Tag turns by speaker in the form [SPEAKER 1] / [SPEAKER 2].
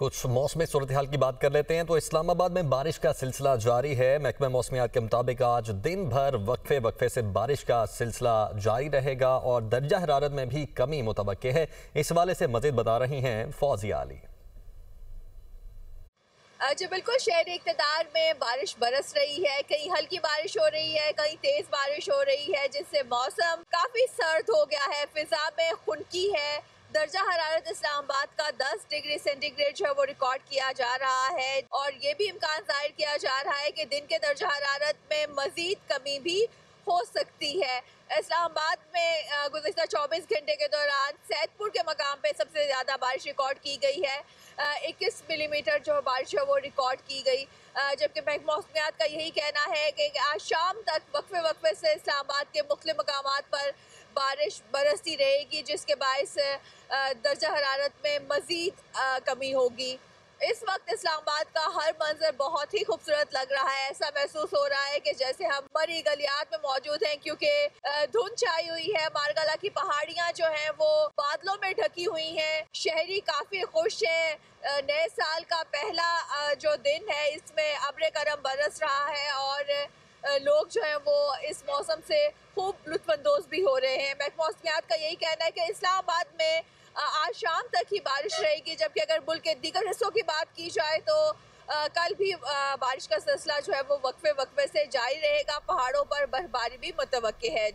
[SPEAKER 1] कुछ मौसमी सूरत हाल की बात कर लेते हैं तो इस्लामाबाद में बारिश का सिलसिला जारी है। महकमा मौसमियात के मुताबिक आज दिन भर वक्फे वक्फे से बारिश का सिलसिला जारी रहेगा और दर्जा हरारत में भी कमी मुतवक्के है। इस हवाले से मजीद बता रही हैं फौजिया अली।
[SPEAKER 2] जी बिल्कुल, शहरी इक़्तिदार में बारिश बरस रही है। कहीं हल्की बारिश हो रही है, कहीं तेज़ बारिश हो रही है, जिससे मौसम काफ़ी सर्द हो गया है। फ़िज़ा में खुनकी है। दर्जा हरारत इस्लामाबाद का 10 डिग्री सेंटीग्रेड जो है वो रिकॉर्ड किया जा रहा है और ये भी इम्कान ज़ाहिर किया जा रहा है कि दिन के दर्जा हरारत में मज़ीद कमी भी हो सकती है। इस्लामाबाद में गुज़िश्ता 24 घंटे के दौरान सैदपुर के मकाम पे सबसे ज़्यादा बारिश रिकॉर्ड की गई है। 21 मिलीमीटर जो बारिश है वो रिकॉर्ड की गई, जबकि महकमा मौसमियात का यही कहना है कि आज शाम तक वक्फे वक्फे से इस्लामाबाद के मुख्तलिफ मकामात पर बारिश बरसती रहेगी, जिसके बायस दर्जा हरारत में मज़ीद कमी होगी। इस वक्त इस्लामाबाद का हर मंजर बहुत ही खूबसूरत लग रहा है। ऐसा महसूस हो रहा है कि जैसे हम मरी गलियात में मौजूद हैं, क्योंकि धुंध छाई हुई है। मारगला की पहाड़ियाँ जो हैं वो बादलों में ढकी हुई हैं। शहरी काफ़ी खुश हैं। नए साल का पहला जो दिन है इसमें अब्र करम बरस रहा है और लोग जो हैं वो इस मौसम से खूब लुत्फ़अंदोज़ भी हो रहे हैं। महकमा मौसमियात का यही कहना है कि इस्लामाबाद में आज शाम तक ही बारिश रहेगी, जबकि अगर मुल्क के दीगर हिस्सों की बात की जाए तो कल भी बारिश का सिलसिला जो है वो वक्फे वक्फे से जारी रहेगा। पहाड़ों पर बर्फबारी भी मुतवक्के है।